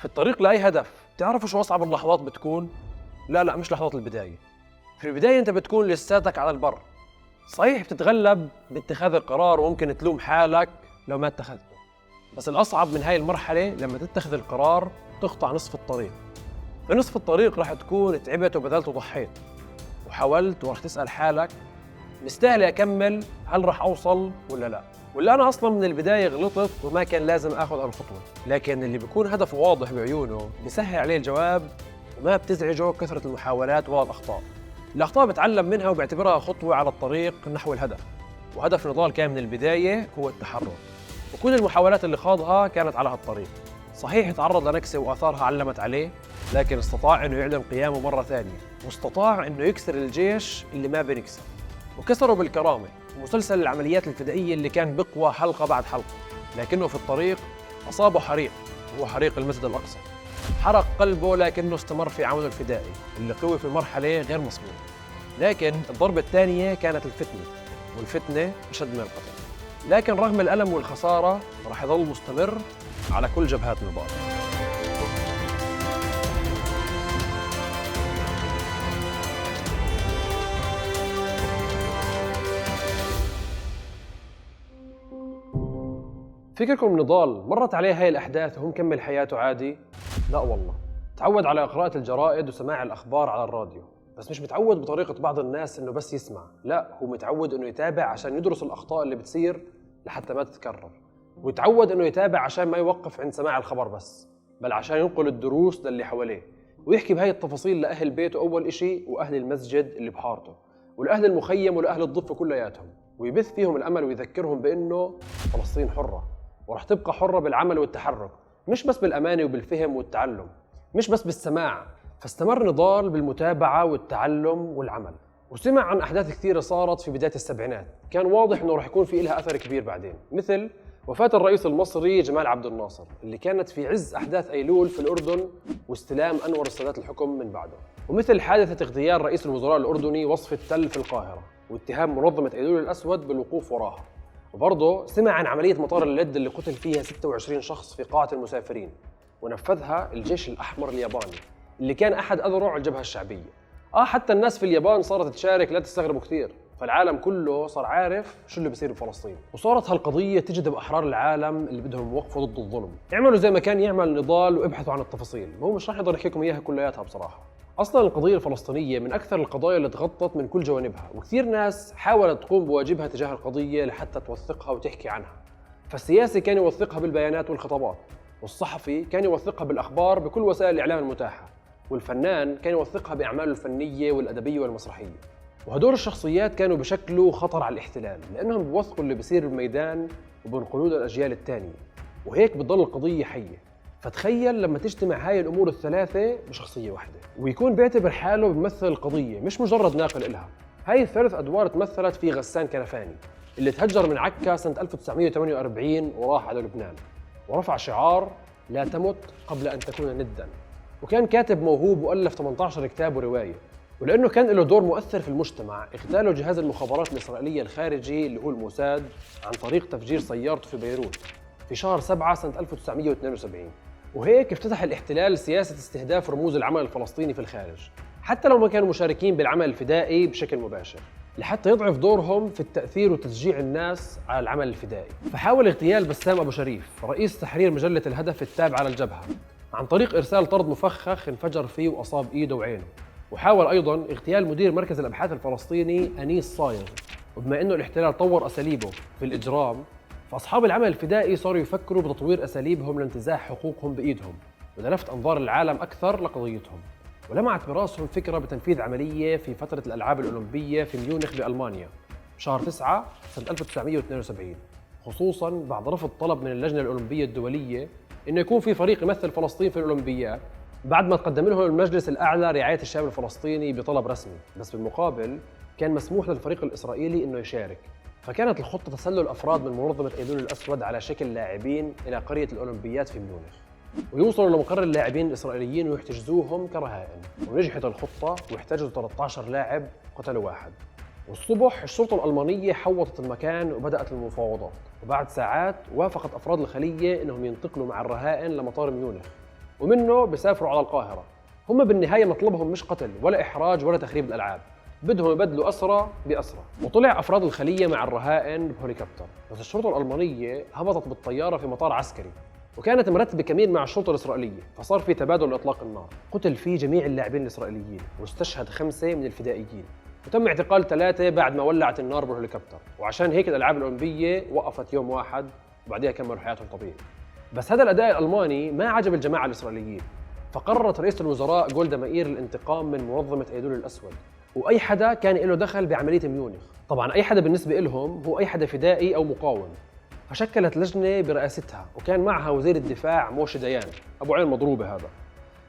في الطريق لأي هدف بتعرفوا شو أصعب اللحظات بتكون؟ لا مش لحظات البداية. في البداية أنت بتكون لساتك على البر، صحيح بتتغلب باتخاذ القرار وممكن تلوم حالك لو ما اتخذته، بس الأصعب من هاي المرحلة لما تتخذ القرار تقطع نصف الطريق. في نصف الطريق راح تكون تعبت وبذلت وضحيت وحاولت، وراح تسأل حالك مستاهل أكمل؟ هل راح أوصل ولا لا؟ ولا أنا أصلاً من البداية غلطت وما كان لازم آخذ هالخطوة؟ لكن اللي بيكون هدفه واضح بعيونه بيسهل عليه الجواب وما بتزعجه كثرة المحاولات ولا الأخطاء. الأخطاء بتعلم منها وبيعتبرها خطوة على الطريق نحو الهدف، وهدف نضال كان من البداية هو التحرر، وكل المحاولات اللي خاضها كانت على هالطريق. صحيح تعرض لنكسة وآثارها علمت عليه، لكن استطاع إنه يعلن قيامه مرة ثانية، واستطاع إنه يكسر الجيش اللي ما بنكسر، وكسره بالكرامة. مسلسل العمليات الفدائية اللي كان بقوى حلقة بعد حلقة، لكنه في الطريق أصابه حريق، وهو حريق المسجد الأقصى. حرق قلبه لكنه استمر في عمله الفدائي اللي قوي في مرحلة غير مسبوقة. لكن الضربة الثانية كانت الفتنة، والفتنة أشد من القتل. لكن رغم الألم والخسارة راح يظل مستمر على كل جبهات نضال. فكركم نضال مرت عليه هاي الأحداث وهو مكمل حياته عادي؟ لا والله، تعود على قراءة الجرائد وسماع الأخبار على الراديو، بس مش متعود بطريقة بعض الناس إنه بس يسمع، لا هو متعود إنه يتابع عشان يدرس الأخطاء اللي بتصير لحتى ما تتكرر، ويتعود إنه يتابع عشان ما يوقف عند سماع الخبر بس، بل عشان ينقل الدروس للي حواليه، ويحكي بهاي التفاصيل لأهل بيته أول إشي، وأهل المسجد اللي بحارته، ولأهل المخيم ولأهل الضفة كلياتهم، ويبث فيهم الأمل ويذكرهم بإنه فلسطين حرة، ورح تبقى حرة بالعمل والتحرك، مش بس بالأمانة وبالفهم والتعلم، مش بس بالسماع. فاستمر نضال بالمتابعة والتعلم والعمل، وسمع عن أحداث كثيرة صارت في بداية السبعينات كان واضح أنه رح يكون في لها أثر كبير بعدين، مثل وفاة الرئيس المصري جمال عبد الناصر اللي كانت في عز أحداث أيلول في الأردن، واستلام أنور السادات الحكم من بعده، ومثل حادثة اغتيال رئيس الوزراء الأردني وصف التل في القاهرة، واتهام منظمة أيلول الأسود بالوقوف وراها. وبرضه سمع عن عملية مطار اللد اللي قتل فيها 26 شخص في قاعة المسافرين، ونفذها الجيش الأحمر الياباني اللي كان أحد أذرع الجبهة الشعبية. حتى الناس في اليابان صارت تشارك، لا تستغربوا كثير، فالعالم كله صار عارف شو اللي بيصير بفلسطين، وصارت هالقضية تجذب أحرار العالم اللي بدهم يوقفوا ضد الظلم. اعملوا زي ما كان يعمل نضال وابحثوا عن التفاصيل، هو مش راح يقدر يحكي لكم إياها كلياتها بصراحة. أصلاً القضية الفلسطينية من أكثر القضايا اللي تغطت من كل جوانبها، وكثير ناس حاولت تقوم بواجبها تجاه القضية لحتى توثقها وتحكي عنها. فالسياسي كان يوثقها بالبيانات والخطابات، والصحفي كان يوثقها بالأخبار بكل وسائل الإعلام المتاحة، والفنان كان يوثقها بأعماله الفنية والأدبية والمسرحية. وهدول الشخصيات كانوا بشكلوا خطر على الاحتلال، لأنهم بيوثقوا اللي بيصير بالميدان وبنقلوه للأجيال الثانية، وهيك بتضل القضية حية. فتخيل لما تجتمع هاي الأمور الثلاثة بشخصية واحدة، ويكون بيعتبر حاله بيمثل القضية مش مجرد ناقل إلها. هاي الثلاث أدوار تمثلت في غسان كنفاني اللي تهجر من عكا سنة 1948 وراح على لبنان، ورفع شعار لا تمت قبل أن تكون ندا، وكان كاتب موهوب وألف 18 كتاب ورواية. ولأنه كان له دور مؤثر في المجتمع، اغتاله جهاز المخابرات الإسرائيلية الخارجي اللي هو الموساد عن طريق تفجير سيارته في بيروت في شهر 7 سنة 1972. وهيك افتتح الاحتلال سياسة استهداف رموز العمل الفلسطيني في الخارج، حتى لو ما كانوا مشاركين بالعمل الفدائي بشكل مباشر، لحتى يضعف دورهم في التأثير وتشجيع الناس على العمل الفدائي. فحاول اغتيال بسام أبو شريف رئيس تحرير مجلة الهدف التابعة للجبهة عن طريق إرسال طرد مفخخ انفجر فيه وأصاب إيده وعينه. وحاول أيضاً اغتيال مدير مركز الأبحاث الفلسطيني أنيس صايغ. وبما أنه الاحتلال طور أساليبه في الإجرام، فأصحاب العمل الفدائي صاروا يفكروا بتطوير أساليبهم لانتزاع حقوقهم بإيدهم ولفت أنظار العالم أكثر لقضيتهم. ولمعت براسهم فكرة بتنفيذ عملية في فترة الألعاب الأولمبية في ميونخ بألمانيا بشهر 9 سنة 1972، خصوصاً بعد رفض طلب من اللجنة الأولمبية الدولية إنه يكون في فريق يمثل فلسطين في الأولمبياد، بعد ما تقدم لهم المجلس الأعلى رعاية الشعب الفلسطيني بطلب رسمي، بس بالمقابل كان مسموح للفريق الإسرائيلي إنه يشارك. فكانت الخطة تسلل أفراد من منظمة أيلول الأسود على شكل لاعبين إلى قرية الأولمبياد في ميونخ، ويوصلوا لمقر اللاعبين الإسرائيليين ويحتجزوهم كرهائن. ونجحت الخطة واحتجزوا 13 لاعب قتلوا واحد. والصبح الشرطة الألمانية حوطت المكان وبدأت المفاوضات، وبعد ساعات وافقت أفراد الخلية إنهم ينتقلوا مع الرهائن لمطار ميونخ، ومنه بيسافروا على القاهرة. هم بالنهاية مطلبهم مش قتل ولا إحراج ولا تخريب الألعاب، بدهم يبدلوا أسرى بأسرى. وطلع أفراد الخلية مع الرهائن بهليكوبتر، بس الشرطة الألمانية هبطت بالطيارة في مطار عسكري، وكانت مرتبة كمين مع الشرطة الإسرائيلية، فصار في تبادل لإطلاق النار. قتل فيه جميع اللاعبين الإسرائيليين، واستشهد 5 من الفدائيين، وتم اعتقال 3 بعد ما ولعت النار بالهليكوبتر. وعشان هيك الألعاب الأولمبية وقفت يوم واحد وبعدها كملوا حياتهم طبيعي. بس هذا الأداء الألماني ما عجب الجماعة الإسرائيليين، فقررت رئيسة الوزراء جولدا مائير الانتقام من منظمة أيدول الأسود وأي حدا كان له دخل بعملية ميونخ. طبعا أي حدا بالنسبة لهم هو أي حدا فدائي أو مقاوم، فشكلت لجنة برئاستها وكان معها وزير الدفاع موشي ديان، أبو عين مضروبة هذا.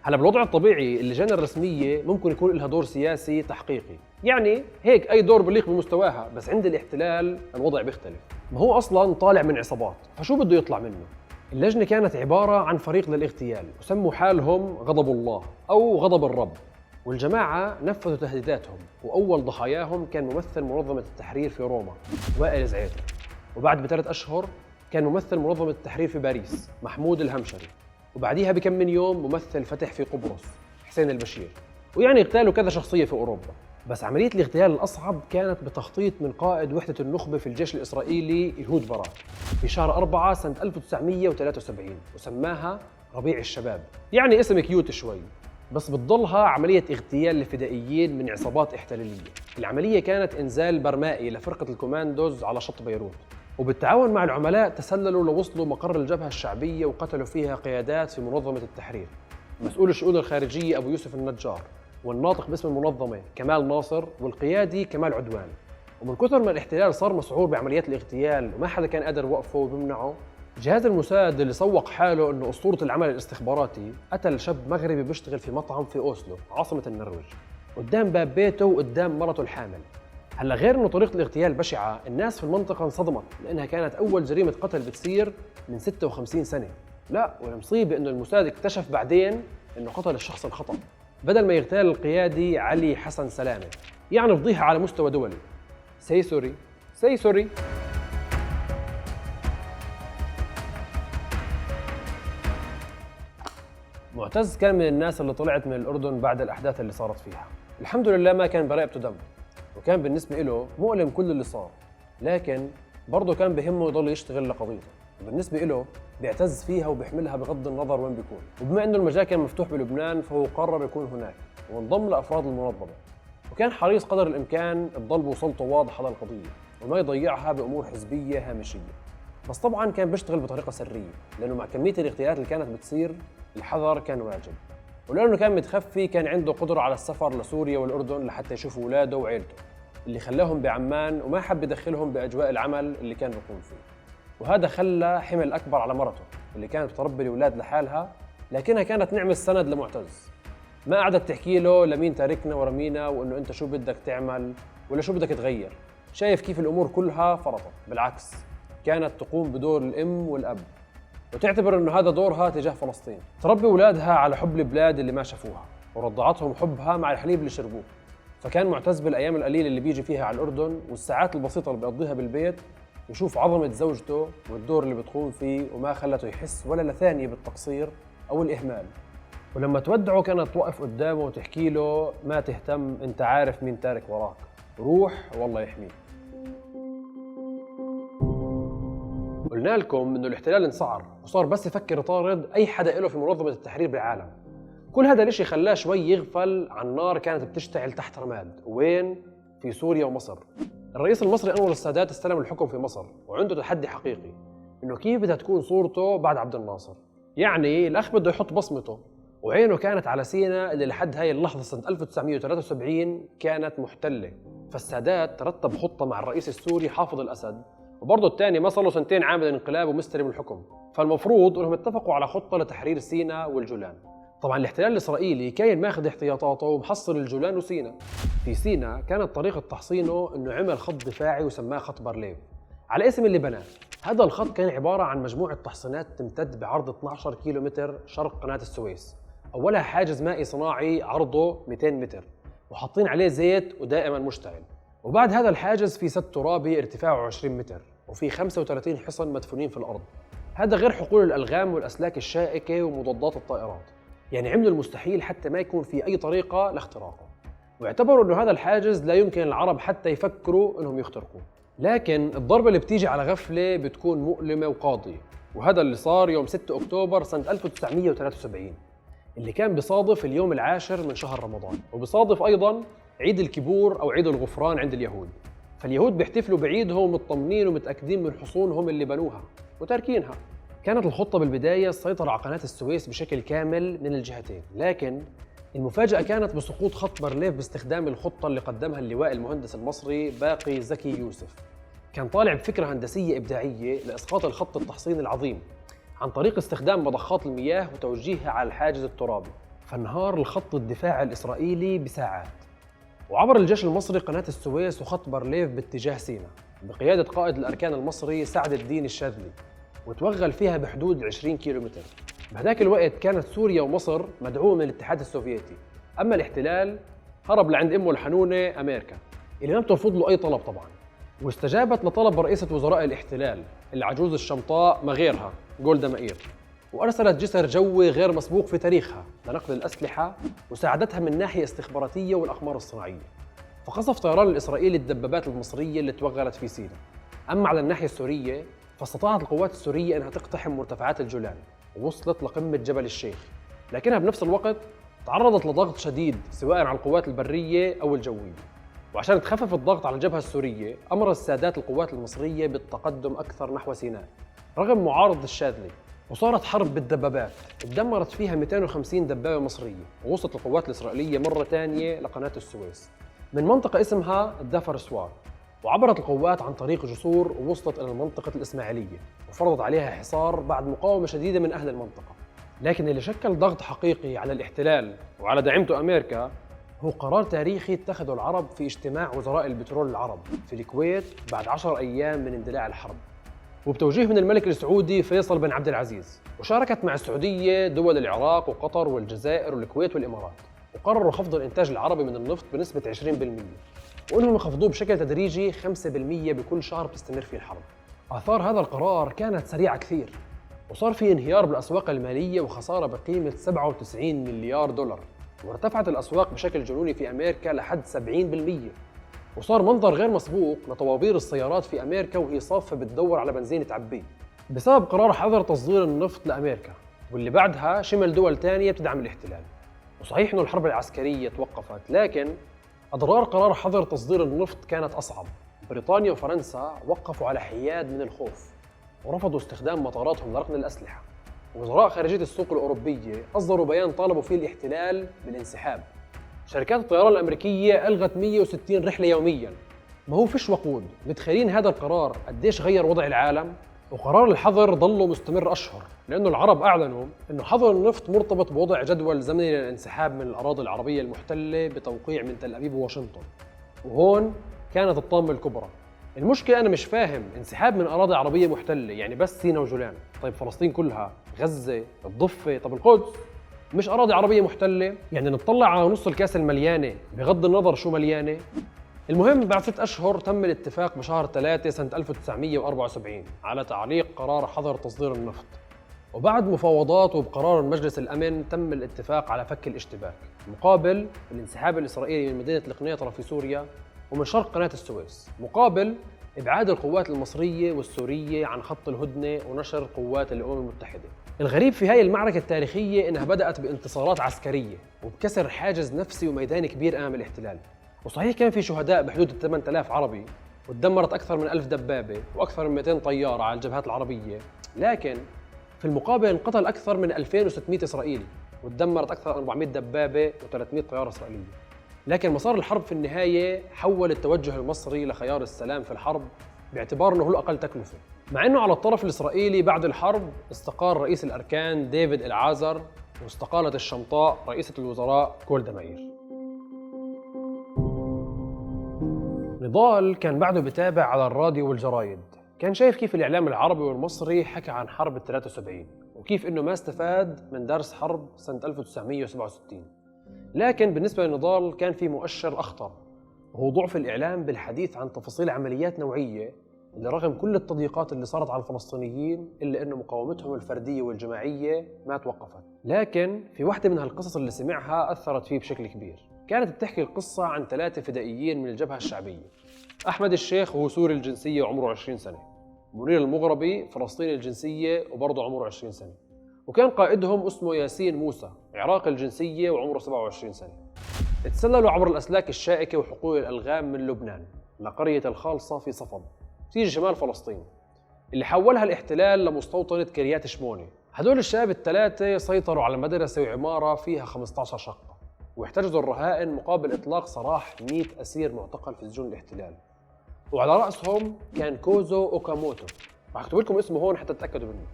هلا بالوضع الطبيعي اللجان الرسمية ممكن يكون لها دور سياسي تحقيقي، يعني هيك أي دور بليق بمستواها، بس عند الاحتلال الوضع بيختلف، ما هو أصلاً طالع من عصابات، فشو بده يطلع منه؟ اللجنة كانت عبارة عن فريق للاغتيال وسموا حالهم غضب الله أو غضب الرب، والجماعة نفذوا تهديداتهم، وأول ضحاياهم كان ممثل منظمة التحرير في روما وائل زعيتر، وبعد ب3 أشهر كان ممثل منظمة التحرير في باريس محمود الهمشري، وبعديها بكم من يوم ممثل فتح في قبرص حسين البشير، ويعني اغتالوا كذا شخصية في أوروبا. بس عملية الاغتيال الأصعب كانت بتخطيط من قائد وحدة النخبة في الجيش الإسرائيلي يهود باراك في شهر 4 سنة 1973، وسماها ربيع الشباب، يعني اسم كيوت شوي، بس بتضلها عملية اغتيال لفدائيين من عصابات احتلالية. العملية كانت إنزال برمائي لفرقة الكوماندوز على شط بيروت، وبالتعاون مع العملاء تسللوا لوصلوا مقر الجبهة الشعبية وقتلوا فيها قيادات في منظمة التحرير، مسؤول الشؤون الخارجية أبو يوسف النجار، والناطق باسم المنظمة كمال ناصر، والقيادي كمال عدوان. ومن كثر ما الاحتلال صار مسعور بعمليات الاغتيال وما حدا كان قادر يوقفه ويمنعه، جهاز الموساد اللي سوق حاله انه اسطورة العمل الاستخباراتي قتل شاب مغربي بيشتغل في مطعم في اوسلو عاصمة النرويج قدام باب بيته وقدام مرته الحامل. هلا غير انه طريقة الاغتيال بشعة، الناس في المنطقة انصدمت لانها كانت اول جريمة قتل بتصير من 56 سنة. لا، والمصيبة انه الموساد اكتشف بعدين انه قتل الشخص الخطأ بدل ما يغتال القيادي علي حسن سلامة، يعني فضيحة على مستوى دولي. سي سوري سي سوري. معتز كان من الناس اللي طلعت من الأردن بعد الأحداث اللي صارت فيها، الحمد لله ما كان برائبته دم، وكان بالنسبة له مؤلم كل اللي صار، لكن برضه كان بهمه يضل يشتغل لقضيته، وبالنسبة له بيعتز فيها وبيحملها بغض النظر وين بيكون. وبما انه المجال كان مفتوح بلبنان فهو قرر يكون هناك وانضم لأفراد المنظمة، وكان حريص قدر الإمكان تضل بوصلته واضحة للقضية وما يضيعها بأمور حزبية هامشية. بس طبعاً كان بيشتغل بطريقة سرية، لأنه مع كمية الاغتيالات اللي كانت بتصير الحذر كان واجب، ولأنه كان متخفي كان عنده قدرة على السفر لسوريا والأردن لحتى يشوف أولاده وعيلته اللي خلاهم بعمان، وما حب يدخلهم بأجواء العمل اللي كان بيقوم فيه. وهذا خلى حمل أكبر على مرته اللي كانت تربي الأولاد لحالها، لكنها كانت نعمة سند لمعتز، ما قعدت تحكي له لمين تاركنا ورمينا وإنه أنت شو بدك تعمل ولا شو بدك تغير. شايف كيف الأمور كلها فرطت، بالعكس كانت تقوم بدور الأم والأب، وتعتبر إنه هذا دورها تجاه فلسطين. تربي أولادها على حب البلاد اللي ما شافوها، ورضعتهم حبها مع الحليب اللي شربوه. فكان معتز بالأيام القليلة اللي بيجي فيها على الأردن والساعات البسيطة اللي بيقضيها بالبيت يشوف عظمة زوجته والدور اللي بتقوم فيه، وما خلته يحس ولا لثانية بالتقصير أو الإهمال. ولما تودعه كانت توقف قدامه وتحكي له ما تهتم، أنت عارف مين تارك وراك، روح والله يحميك. قلنا لكم إنه الاحتلال انسعر وصار بس يفكر يطارد أي حدا له في منظمة التحرير بالعالم. كل هذا الاشي خلاه شوي يغفل عن نار كانت بتشتعل تحت رماد، وين؟ في سوريا ومصر. الرئيس المصري أنور السادات استلم الحكم في مصر وعنده تحدي حقيقي إنه كيف بدها تكون صورته بعد عبد الناصر. يعني الأخ بده يحط بصمته، وعينه كانت على سيناء اللي لحد هاي اللحظة سنة 1973 كانت محتلة. فالسادات ترتب خطة مع الرئيس السوري حافظ الأسد، وبرضه الثاني ما صار له 2 عام من الانقلاب ومستلم الحكم، فالمفروض انهم اتفقوا على خطة لتحرير سيناء والجولان. طبعا الاحتلال الإسرائيلي كان ماخذ احتياطاته ومحصر الجولان وسيناء. في سيناء كانت طريقة تحصينه انه عمل خط دفاعي وسماه خط بارليف على اسم اللي بناه. هذا الخط كان عبارة عن مجموعة تحصينات تمتد بعرض 12 كيلومتر شرق قناة السويس، أولها حاجز مائي صناعي عرضه 200 متر وحاطين عليه زيت ودائما مشتعل، وبعد هذا الحاجز في سد ترابي ارتفاعه 20 متر وفي 35 حصن مدفونين في الأرض، هذا غير حقول الألغام والأسلاك الشائكة ومضادات الطائرات. يعني عملوا المستحيل حتى ما يكون في أي طريقة لاختراقه، واعتبروا إنه هذا الحاجز لا يمكن العرب حتى يفكروا إنهم يخترقوه. لكن الضربة اللي بتيجي على غفلة بتكون مؤلمة وقاضية، وهذا اللي صار يوم 6 أكتوبر سنة 1973، اللي كان بيصادف اليوم العاشر من شهر رمضان، وبيصادف أيضاً عيد الكبور أو عيد الغفران عند اليهود. فاليهود بيحتفلوا بعيدهم مطمنين ومتأكدين من حصونهم اللي بنوها وتاركينها. كانت الخطة بالبداية السيطرة على قناة السويس بشكل كامل من الجهتين، لكن المفاجأة كانت بسقوط خط بارليف باستخدام الخطة اللي قدمها اللواء المهندس المصري باقي زكي يوسف. كان طالع بفكرة هندسية إبداعية لإسقاط الخط التحصيني العظيم عن طريق استخدام مضخات المياه وتوجيهها على الحاجز الترابي. فانهار الخط الدفاع الإسرائيلي بساعات، وعبر الجيش المصري قناة السويس وخط بارليف باتجاه سيناء بقيادة قائد الأركان المصري سعد الدين الشاذلي، وتوغل فيها بحدود 20 كيلومتر. بهذاك الوقت كانت سوريا ومصر مدعومة من الاتحاد السوفيتي، أما الاحتلال هرب لعند أمه الحنونة أمريكا اللي ما بترفض له أي طلب طبعاً، واستجابت لطلب رئيسة وزراء الاحتلال العجوز الشمطاء ما غيرها جولدا مائير، وأرسلت جسر جوي غير مسبوق في تاريخها لنقل الأسلحة، وساعدتها من ناحية استخباراتية والأقمار الصناعية. فقصف طيران الإسرائيلي الدبابات المصرية اللي توغلت في سيناء. أما على الناحية السورية فاستطاعت القوات السورية أنها تقتحم مرتفعات الجولان ووصلت لقمة جبل الشيخ، لكنها بنفس الوقت تعرضت لضغط شديد سواء على القوات البرية أو الجوية. وعشان تخفف الضغط على الجبهة السورية أمر السادات القوات المصرية بالتقدم أكثر نحو سيناء رغم معارضة الشاذلي، وصارت حرب بالدبابات اتدمرت فيها 250 دبابة مصرية، ووصلت القوات الإسرائيلية مرة ثانية لقناة السويس من منطقة اسمها الدافر سوار، وعبرت القوات عن طريق جسور ووصلت إلى منطقة الإسماعيلية وفرضت عليها حصار بعد مقاومة شديدة من أهل المنطقة. لكن اللي شكل ضغط حقيقي على الاحتلال وعلى دعمته أمريكا هو قرار تاريخي اتخذه العرب في اجتماع وزراء البترول العرب في الكويت بعد 10 أيام من اندلاع الحرب، وبتوجيه من الملك السعودي فيصل بن عبد العزيز. وشاركت مع السعودية دول العراق وقطر والجزائر والكويت والإمارات، وقرروا خفض الإنتاج العربي من النفط بنسبة 20%، وإنهم يخفضوه بشكل تدريجي 5% بكل شهر بتستمر فيه الحرب. آثار هذا القرار كانت سريعة كثير، وصار في انهيار بالأسواق المالية وخسارة بقيمة 97 مليار دولار، وارتفعت الأسواق بشكل جنوني في أمريكا لحد 70%، وصار منظر غير مسبوق لطوابير السيارات في أمريكا وهي صافة بتدور على بنزين تعبيه بسبب قرار حظر تصدير النفط لأمريكا، واللي بعدها شمل دول تانية بتدعم الاحتلال. وصحيح إنه الحرب العسكرية توقفت، لكن أضرار قرار حظر تصدير النفط كانت أصعب. بريطانيا وفرنسا وقفوا على حياد من الخوف ورفضوا استخدام مطاراتهم لركن الأسلحة. وزراء خارجية السوق الأوروبية أصدروا بيان طالبوا فيه الاحتلال بالانسحاب. شركات الطيران الأمريكية ألغت 160 رحلة يومياً. ما هو فيش وقود. متخيلين هذا القرار قديش غير وضع العالم؟ وقرار الحظر ظل مستمر أشهر، لأنه العرب أعلنوا أنه حظر النفط مرتبط بوضع جدول زمني للانسحاب من الأراضي العربية المحتلة بتوقيع من تل أبيب وواشنطن. وهون كانت الطامة الكبرى. المشكلة أنا مش فاهم، انسحاب من أراضي عربية محتلة يعني بس سيناء وجولان، طيب فلسطين كلها، غزة، الضفة، طب القدس مش أراضي عربية محتلة؟ يعني نطلع على نص الكاس المليانة بغض النظر شو مليانة؟ المهم بعد 6 أشهر تم الاتفاق بشهر 3 سنة 1974 على تعليق قرار حظر تصدير النفط، وبعد مفاوضات وبقرار مجلس الأمن تم الاتفاق على فك الاشتباك مقابل الانسحاب الإسرائيلي من مدينة القنيطرة في سوريا ومن شرق قناة السويس، مقابل إبعاد القوات المصرية والسورية عن خط الهدنة ونشر قوات الأمم المتحدة. الغريب في هاي المعركة التاريخية إنها بدأت بانتصارات عسكرية وبكسر حاجز نفسي وميداني كبير أمام الاحتلال. وصحيح كان في شهداء بحدود 8000 عربي وتدمرت أكثر من 1000 دبابة وأكثر من 200 طيارة على الجبهات العربية، لكن في المقابل انقتل أكثر من 2600 إسرائيلي وتدمرت أكثر من 400 دبابة و300 طيارة إسرائيلية. لكن مسار الحرب في النهاية حول التوجه المصري لخيار السلام في الحرب باعتبار أنه هو الأقل تكلفة، مع أنه على الطرف الإسرائيلي بعد الحرب استقال رئيس الأركان ديفيد العازر واستقالت الشمطاء رئيسة الوزراء جولدا مائير. نضال كان بعده بتابع على الراديو والجرايد، كان شايف كيف الإعلام العربي والمصري حكى عن حرب ال73 وكيف إنه ما استفاد من درس حرب سنة 1967. لكن بالنسبة لنضال كان في مؤشر أخطر، وهو ضعف الإعلام بالحديث عن تفاصيل عمليات نوعية اللي رغم كل التضييقات اللي صارت على الفلسطينيين إلا إنه مقاومتهم الفردية والجماعية ما توقفت. لكن في واحدة من هالقصص اللي سمعها أثرت فيه بشكل كبير. كانت بتحكي القصة عن 3 فدائيين من الجبهة الشعبية. أحمد الشيخ وهو سوري الجنسية وعمره 20 سنة، منير المغربي فلسطيني الجنسية وبرضه عمره 20 سنة، وكان قائدهم اسمه ياسين موسى عراقي الجنسية وعمره 27 سنة. تسللوا عبر الأسلاك الشائكة وحقول الألغام من لبنان لقرية الخالصة في صفد تيجي شمال فلسطين اللي حولها الاحتلال لمستوطنة كريات شمونة. هدول الشباب الثلاثة سيطروا على مدرسة وعمارة فيها 15 شقة، واحتجزوا الرهائن مقابل إطلاق سراح 100 أسير معتقل في سجون الاحتلال، وعلى رأسهم كان كوزو أوكاموتو. راح أكتب لكم اسمه هون حتى تتأكدوا منه،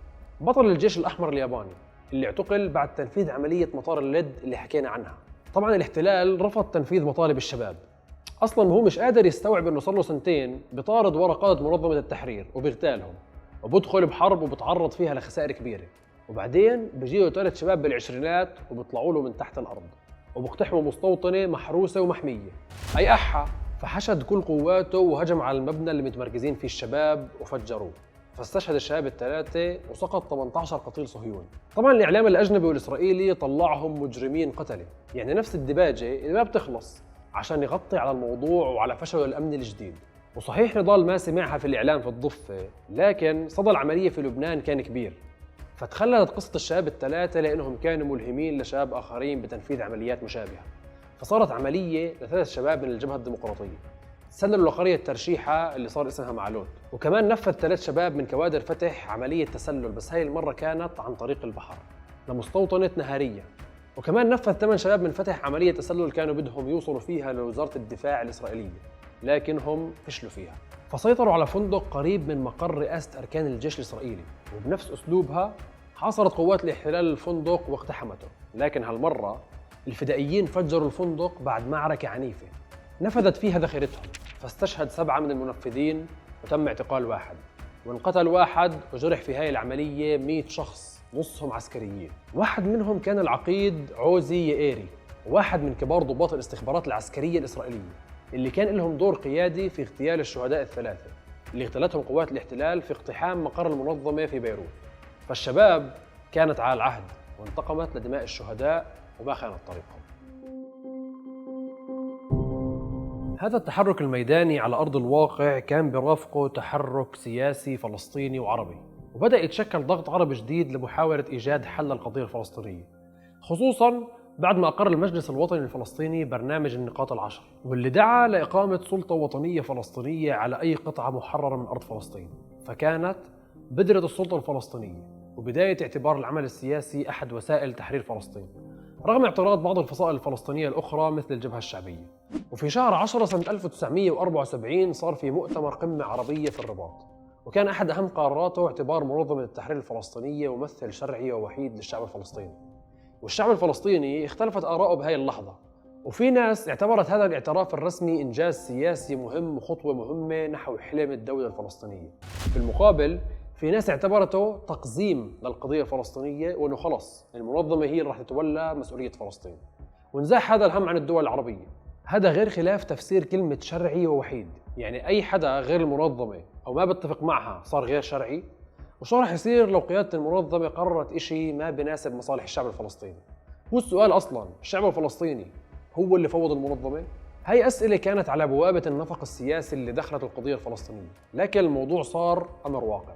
بطل الجيش الأحمر الياباني اللي اعتقل بعد تنفيذ عملية مطار اللد اللي حكينا عنها. طبعا الاحتلال رفض تنفيذ مطالب الشباب، اصلا هو مش قادر يستوعب انه صار له سنتين بيطارد ورا قادة منظمة التحرير وبيغتالهم وبدخل بحرب وبتعرض فيها لخسائر كبيرة، وبعدين بيجيله 3 شباب بالعشرينات وبيطلعوا له من تحت الارض وبيقتحموا مستوطنة محروسة ومحمية. اي احا فحشد كل قواته وهجم على المبنى اللي متمركزين فيه الشباب وفجروه، فاستشهد الشباب الثلاثة وسقط 18 قتيل صهيوني. طبعا الإعلام الأجنبي والإسرائيلي طلعهم مجرمين قتلة، يعني نفس الدباجة اللي ما بتخلص عشان يغطي على الموضوع وعلى فشل الأمن الجديد. وصحيح نضال ما سمعها في الإعلام في الضفة، لكن صدى العملية في لبنان كان كبير، فتخلدت قصة الشباب الثلاثة لأنهم كانوا ملهمين لشباب آخرين بتنفيذ عمليات مشابهة. فصارت عملية ل3 شباب من الجبهة الديمقراطية تسللوا لقرية ترشيحة اللي صار اسمها معلوت، وكمان نفذ 3 شباب من كوادر فتح عملية تسلل، بس هاي المرة كانت عن طريق البحر لمستوطنة نهارية. وكمان نفذ 8 شباب من فتح عملية تسلل كانوا بدهم يوصلوا فيها لوزارة الدفاع الإسرائيلية، لكنهم فشلوا فيها، فسيطروا على فندق قريب من مقر رئاسة أركان الجيش الإسرائيلي، وبنفس أسلوبها حاصرت قوات الاحتلال الفندق واقتحمته. لكن هالمرة الفدائيين فجروا الفندق بعد معركة عنيفة نفذت فيها ذخيرتهم، فاستشهد 7 من المنفذين وتم اعتقال 1، وانقتل 1 وجرح في هاي العملية 100 شخص نصهم عسكريين. واحد منهم كان العقيد عوزي يائيري، وواحد من كبار ضباط الاستخبارات العسكرية الإسرائيلية اللي كان لهم دور قيادي في اغتيال الشهداء ال3 اللي اغتالتهم قوات الاحتلال في اقتحام مقر المنظمة في بيروت. فالشباب كانت على العهد وانتقمت لدماء الشهداء وما خانت طريقهم. هذا التحرك الميداني على أرض الواقع كان برافقه تحرك سياسي فلسطيني وعربي، وبدأ يتشكل ضغط عربي جديد لمحاولة إيجاد حل للقضية الفلسطينية، خصوصاً بعد ما أقر المجلس الوطني الفلسطيني برنامج النقاط ال10 واللي دعا لإقامة سلطة وطنية فلسطينية على أي قطعة محررة من أرض فلسطين. فكانت بذرة السلطة الفلسطينية وبداية اعتبار العمل السياسي أحد وسائل تحرير فلسطين، رغم اعتراض بعض الفصائل الفلسطينية الأخرى مثل الجبهة الشعبية. وفي شهر 10 سنة 1974 صار في مؤتمر قمة عربية في الرباط، وكان أحد أهم قراراته اعتبار منظمة التحرير الفلسطينية ممثل شرعي ووحيد للشعب الفلسطيني. والشعب الفلسطيني اختلفت آراءه بهاي اللحظة، وفي ناس اعتبرت هذا الاعتراف الرسمي إنجاز سياسي مهم وخطوة مهمة نحو حلم الدولة الفلسطينية. بالمقابل في ناس اعتبرته تقزيم للقضية الفلسطينية، وأنه خلص المنظمة هي اللي راح تتولى مسؤولية فلسطين، وانزاح هذا الهم عن الدول العربية. هذا غير خلاف تفسير كلمة شرعي ووحيد، يعني أي حدا غير المنظمة أو ما بتفق معها صار غير شرعي. وشو راح يصير لو قيادة المنظمة قررت إشي ما بيناسب مصالح الشعب الفلسطيني؟ هو السؤال أصلاً الشعب الفلسطيني هو اللي فوض المنظمة؟ هاي أسئلة كانت على بوابة النفق السياسي اللي دخلت القضية الفلسطينية، لكن الموضوع صار أمر واقع.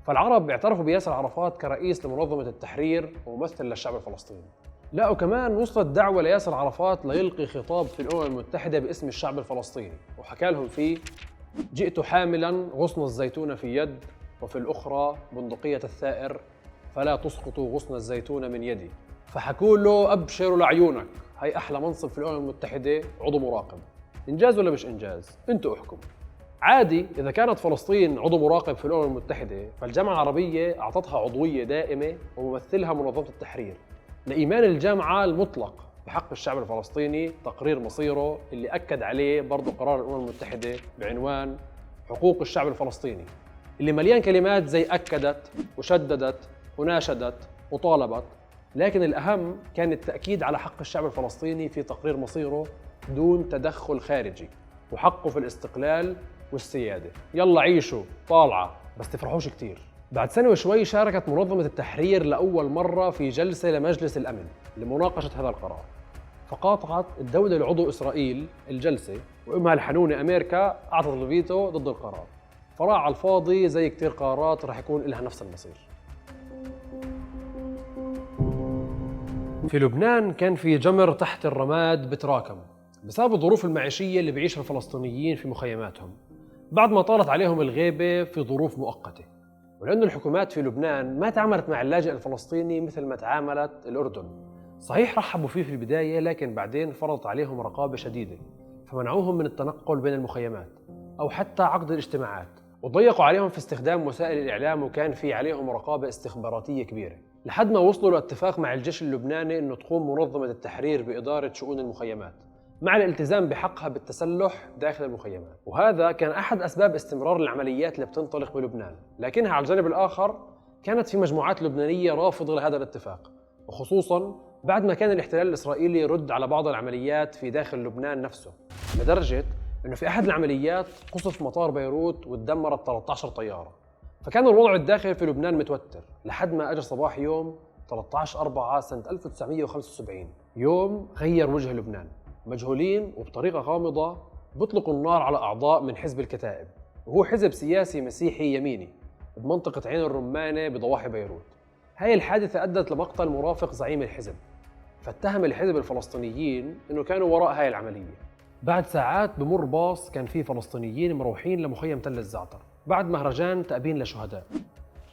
فالعرب اعترفوا بياسر عرفات كرئيس لمنظمة التحرير وممثل للشعب الفلسطيني. لا وكمان وصلت دعوة لياسر عرفات ليلقي خطاب في الأمم المتحدة باسم الشعب الفلسطيني، وحكى لهم فيه: جئت حاملا غصن الزيتون في يد وفي الأخرى بندقية الثائر، فلا تسقطوا غصن الزيتون من يدي. فحكوا له: أبشروا لعيونك، هاي أحلى منصب في الأمم المتحدة، عضو مراقب. إنجاز ولا مش إنجاز؟ أنتوا احكموا. عادي إذا كانت فلسطين عضو مراقب في الأمم المتحدة، فالجامعة العربية أعطتها عضوية دائمة وممثلها منظمة التحرير، لإيمان الجامعة المطلق بحق الشعب الفلسطيني تقرير مصيره، اللي أكد عليه برضو قرار الأمم المتحدة بعنوان حقوق الشعب الفلسطيني، اللي مليان كلمات زي أكدت وشددت وناشدت وطالبت، لكن الأهم كان التأكيد على حق الشعب الفلسطيني في تقرير مصيره دون تدخل خارجي، وحقه في الاستقلال والسيادة. يلا عيشوا طالعة، بس تفرحوش كتير. بعد سنة وشوي شاركت منظمة التحرير لأول مرة في جلسة لمجلس الأمن لمناقشة هذا القرار، فقاطعت الدولة العضو إسرائيل الجلسة، وأمها الحنونة أمريكا أعطت الفيتو ضد القرار. فراع على الفاضي زي كتير قرارات رح يكون لها نفس المصير. في لبنان كان في جمر تحت الرماد بتراكم بسبب الظروف المعيشية اللي بيعيشها الفلسطينيين في مخيماتهم بعد ما طالت عليهم الغيبة في ظروف مؤقتة، ولأن الحكومات في لبنان ما تعاملت مع اللاجئ الفلسطيني مثل ما تعاملت الأردن. صحيح رحبوا فيه في البداية، لكن بعدين فرضت عليهم رقابة شديدة، فمنعوهم من التنقل بين المخيمات أو حتى عقد الاجتماعات، وضيقوا عليهم في استخدام وسائل الإعلام، وكان في عليهم رقابة استخباراتية كبيرة، لحد ما وصلوا لاتفاق مع الجيش اللبناني أنه تقوم منظمة التحرير بإدارة شؤون المخيمات مع الالتزام بحقها بالتسلح داخل المخيمات. وهذا كان أحد أسباب استمرار العمليات اللي بتنطلق بلبنان، لكنها على الجانب الآخر كانت في مجموعات لبنانية رافضة لهذا الاتفاق، وخصوصاً بعد ما كان الاحتلال الإسرائيلي يرد على بعض العمليات في داخل لبنان نفسه، لدرجة أنه في أحد العمليات قصف مطار بيروت وتدمرت 13 طيارة. فكان الوضع الداخلي في لبنان متوتر لحد ما أجى صباح يوم 13/4 سنة 1975، يوم غير وجه لبنان. مجهولين وبطريقة غامضة بيطلقوا النار على أعضاء من حزب الكتائب، وهو حزب سياسي مسيحي يميني بمنطقة عين الرمانة بضواحي بيروت. هاي الحادثة أدت لمقتل مرافق زعيم الحزب، فاتهم الحزب الفلسطينيين إنه كانوا وراء هاي العملية. بعد ساعات بمر باص كان فيه فلسطينيين مروحين لمخيم تل الزعتر بعد مهرجان تأبين لشهداء،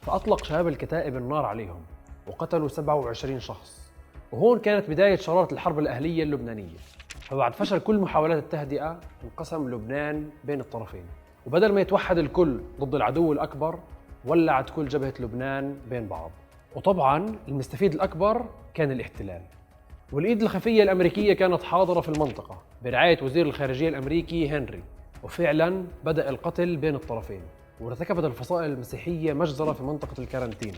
فأطلق شباب الكتائب النار عليهم وقتلوا 27 شخص. وهون كانت بداية شرارة الحرب الأهلية اللبنانية. فبعد فشل كل محاولات التهدئة انقسم لبنان بين الطرفين، وبدل ما يتوحد الكل ضد العدو الأكبر ولعت كل جبهة لبنان بين بعض. وطبعاً المستفيد الأكبر كان الاحتلال، والإيد الخفية الأمريكية كانت حاضرة في المنطقة برعاية وزير الخارجية الأمريكي هنري. وفعلاً بدأ القتل بين الطرفين، وارتكبت الفصائل المسيحية مجزرة في منطقة الكارنتينا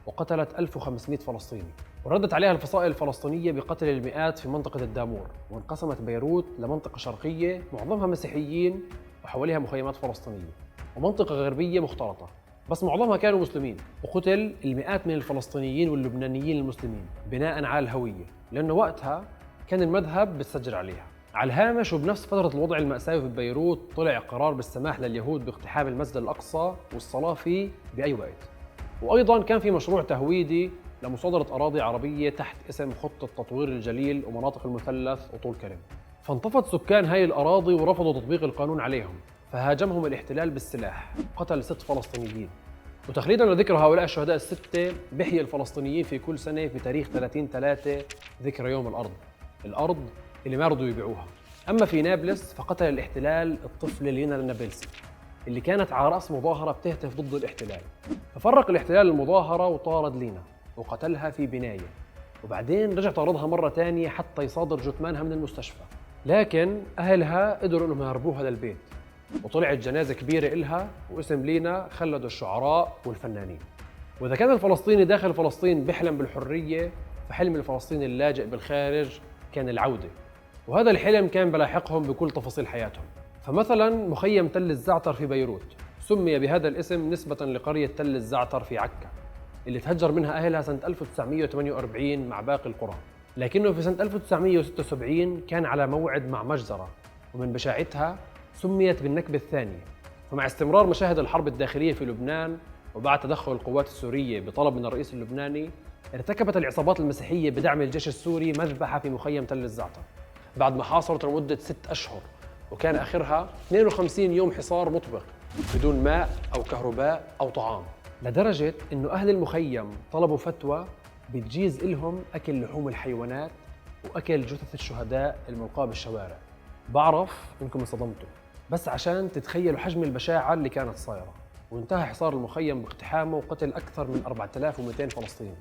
وقتلت 1500 فلسطيني، وردت عليها الفصائل الفلسطينية بقتل المئات في منطقة الدامور. وانقسمت بيروت لمنطقة شرقية معظمها مسيحيين وحواليها مخيمات فلسطينية، ومنطقة غربية مختلطة بس معظمها كانوا مسلمين. وقتل المئات من الفلسطينيين واللبنانيين المسلمين بناء على الهوية، لأنه وقتها كان المذهب بتسجل عليها. على الهامش وبنفس فترة الوضع المأساوي في بيروت طلع قرار بالسماح لليهود باقتحام المسجد الأقصى والصلاة فيه بأي وقت. وأيضاً كان في مشروع تهويدي لمصادرة أراضي عربية تحت اسم خطة تطوير الجليل ومناطق المثلث وطول كرم. فانتفض سكان هاي الأراضي ورفضوا تطبيق القانون عليهم، فهاجمهم الاحتلال بالسلاح، قتل 6 فلسطينيين. وتخليدا لذكر هؤلاء الشهداء الستة بيحيي الفلسطينيين في كل سنة في تاريخ 30/3 ذكرى يوم الأرض اللي ما رضوا يبيعوها. أما في نابلس فقتل الاحتلال الطفلة لينا النابلسي اللي كانت على رأس مظاهرة بتهتف ضد الاحتلال، ففرق الاحتلال المظاهرة وطارد لينا وقتلها في بناية، وبعدين رجع طاردها مرة تانية حتى يصادر جثمانها من المستشفى. لكن أهلها قدروا إنهم يهربوها للبيت، وطلعت جنازة كبيرة إلها واسم لينا خلدوا الشعراء والفنانين. وإذا كان الفلسطيني داخل فلسطين بيحلم بالحرية، فحلم الفلسطيني اللاجئ بالخارج كان العودة، وهذا الحلم كان بلاحقهم بكل تفاصيل حياتهم. فمثلا مخيم تل الزعتر في بيروت سمي بهذا الاسم نسبة لقرية تل الزعتر في عكا اللي تهجر منها أهلها سنة 1948 مع باقي القرى، لكنه في سنة 1976 كان على موعد مع مجزرة، ومن بشاعتها سميت بالنكبة الثانية. ومع استمرار مشاهد الحرب الداخلية في لبنان وبعد تدخل القوات السورية بطلب من الرئيس اللبناني، ارتكبت العصابات المسيحية بدعم الجيش السوري مذبحة في مخيم تل الزعتر بعد ما حاصرت لمدة 6 أشهر، وكان آخرها 52 يوم حصار مطبق بدون ماء أو كهرباء أو طعام، لدرجة إنه أهل المخيم طلبوا فتوى بتجيز إلهم أكل لحوم الحيوانات وأكل جثث الشهداء الملقاة بالشوارع. بعرف إنكم انصدمتوا، بس عشان تتخيلوا حجم البشاعة اللي كانت صايرة. وانتهى حصار المخيم باقتحامه وقتل أكثر من 4200 فلسطيني،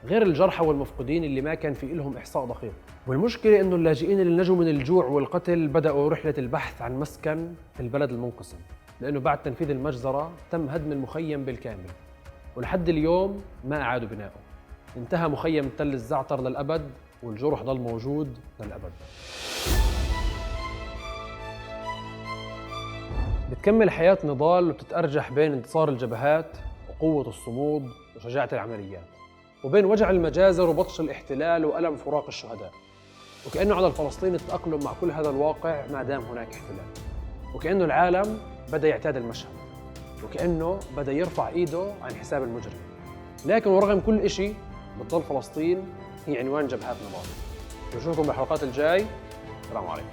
غير الجرحى والمفقودين اللي ما كان في لهم إحصاء دقيق. والمشكلة إنه اللاجئين اللي نجوا من الجوع والقتل بدأوا رحلة البحث عن مسكن في البلد المنقسم، لأنه بعد تنفيذ المجزرة تم هدم المخيم بالكامل، ولحد اليوم ما أعادوا بناؤه. انتهى مخيم تل الزعتر للأبد، والجرح ضل موجود للأبد. بتكمل حياة نضال وبتتأرجح بين انتصار الجبهات وقوة الصمود وشجاعة العمليات، وبين وجع المجازر وبطش الاحتلال وألم فراق الشهداء. وكأنه على الفلسطيني التأقلم مع كل هذا الواقع ما دام هناك احتلال، وكأنه العالم بدأ يعتاد المشهد، وكأنه بدأ يرفع إيده عن حساب المجرم. لكن ورغم كل إشي بتضل فلسطين هي عنوان جبهات نضال. نشوفكم بالحلقات الجاي. السلام عليكم.